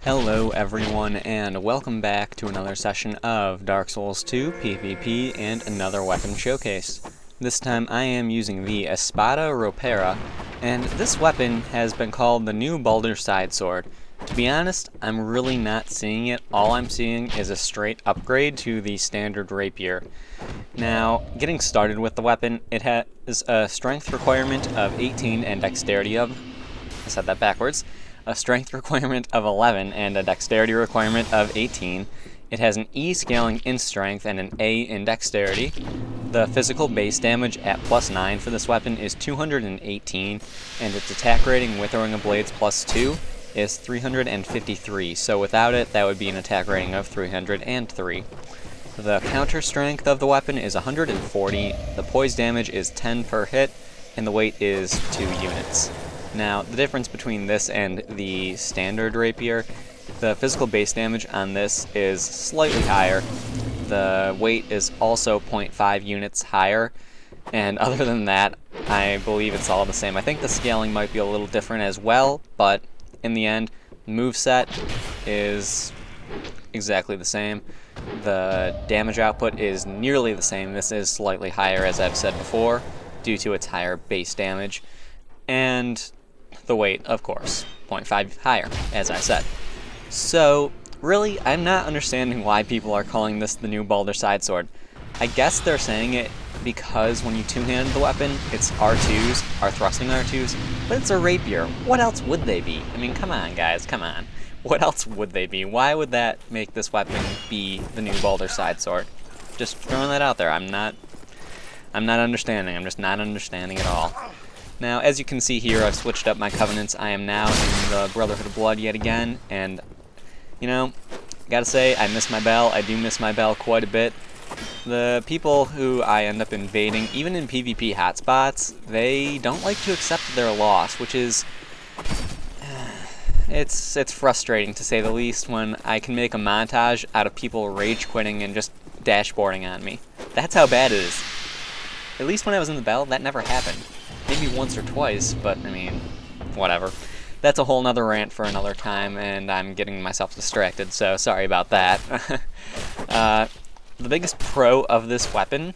Hello everyone, and welcome back to another session of Dark Souls 2 PvP and another weapon showcase. This time I am using the Espada Ropera, and this weapon has been called the new Baldur Side Sword. To be honest, I'm really not seeing it. All I'm seeing is a straight upgrade to the standard rapier. Now, getting started with the weapon, it has a strength requirement of 18 and dexterity of... I said that backwards. A strength requirement of 11 and a dexterity requirement of 18. It has an E scaling in strength and an A in dexterity. The physical base damage at +9 for this weapon is 218, and its attack rating with throwing of blades +2 is 353, so without it that would be an attack rating of 303. The counter strength of the weapon is 140, the poise damage is 10 per hit, and the weight is 2 units. Now, the difference between this and the standard rapier, the physical base damage on this is slightly higher. The weight is also 0.5 units higher, and other than that, I believe it's all the same. I think the scaling might be a little different as well, but in the end, moveset is exactly the same. The damage output is nearly the same. This is slightly higher, as I've said before, due to its higher base damage. And the weight, of course, 0.5 higher, as I said. So, really, I'm not understanding why people are calling this the new Baldur Side Sword. I guess they're saying it because when you two-hand the weapon, its R2s are thrusting R2s, but it's a rapier. What else would they be? I mean, come on, guys, come on. What else would they be? Why would that make this weapon be the new Baldur Side Sword? Just throwing that out there. I'm not understanding. I'm just not understanding at all. Now, as you can see here, I've switched up my covenants. I am now in the Brotherhood of Blood yet again, and, you know, gotta say, I miss my bell. I do miss my bell quite a bit. The people who I end up invading, even in PvP hotspots, they don't like to accept their loss, which is... It's frustrating, to say the least, when I can make a montage out of people rage quitting and just dashboarding on me. That's how bad it is. At least when I was in the bell, that never happened. Maybe once or twice, but, I mean, whatever. That's a whole nother rant for another time, and I'm getting myself distracted, so sorry about that. The biggest pro of this weapon,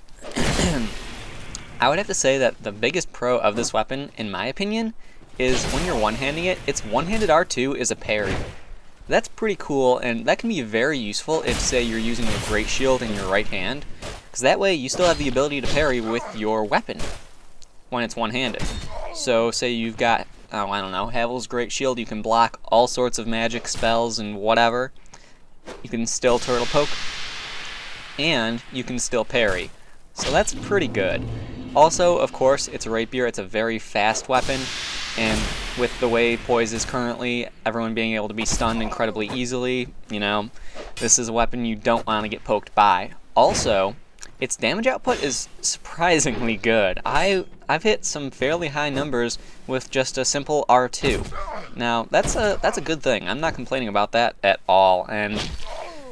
I would have to say that the biggest pro of this weapon, in my opinion, is when you're one-handing it, its one-handed R2 is a parry. That's pretty cool, and that can be very useful if, say, you're using a great shield in your right hand, because that way you still have the ability to parry with your weapon when it's one-handed. So, say you've got, I don't know, Havel's Great Shield, you can block all sorts of magic spells and whatever. You can still turtle poke, and you can still parry. So that's pretty good. Also, of course, it's a rapier, it's a very fast weapon, and with the way poise is currently, everyone being able to be stunned incredibly easily, you know, this is a weapon you don't want to get poked by. Also, its damage output is surprisingly good. I've hit some fairly high numbers with just a simple R2. Now, that's a good thing. I'm not complaining about that at all, and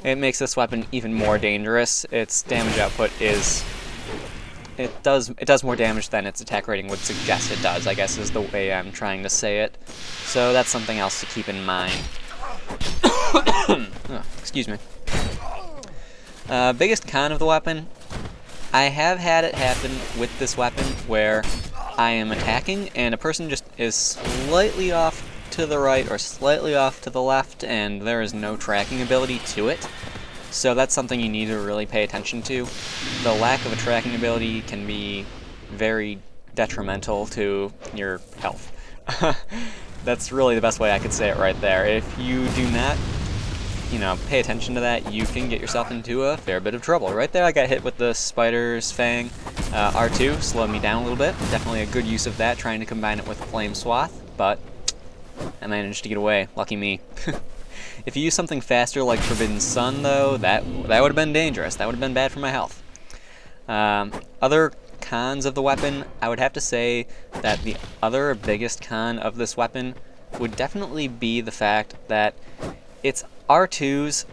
it makes this weapon even more dangerous. Its damage output is... It does more damage than its attack rating would suggest it does, I guess is the way I'm trying to say it. So that's something else to keep in mind. Oh, excuse me. Biggest con of the weapon, I have had it happen with this weapon where I am attacking and a person just is slightly off to the right or slightly off to the left and there is no tracking ability to it. So that's something you need to really pay attention to. The lack of a tracking ability can be very detrimental to your health. That's really the best way I could say it right there. If you do not, you know, pay attention to that, you can get yourself into a fair bit of trouble. Right there I got hit with the Spider's Fang. R2 slowed me down a little bit. Definitely a good use of that, trying to combine it with Flame Swath, but I managed to get away. Lucky me. If you use something faster like Forbidden Sun, though, that would have been dangerous. That would have been bad for my health. Other cons of the weapon, I would have to say that the other biggest con of this weapon would definitely be the fact that its R2s,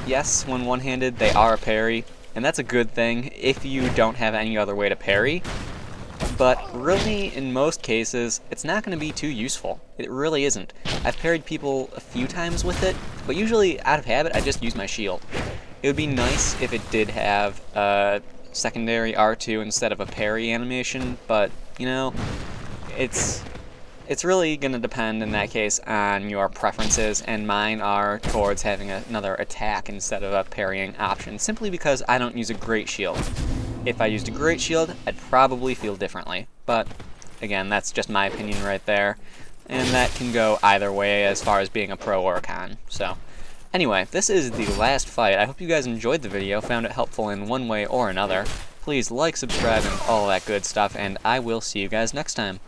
yes, when one-handed, they are a parry, and that's a good thing if you don't have any other way to parry. but really, in most cases, it's not going to be too useful. It really isn't. I've parried people a few times with it, but usually, out of habit, I just use my shield. It would be nice if it did have a secondary R2 instead of a parry animation, but, you know, it's really going to depend in that case on your preferences, and mine are towards having another attack instead of a parrying option, simply because I don't use a great shield. If I used a great shield, I'd probably feel differently, but again, that's just my opinion right there, and that can go either way as far as being a pro or a con. So anyway, this is the last fight. I hope you guys enjoyed the video, found it helpful in one way or another. Please like, subscribe, and all that good stuff, and I will see you guys next time.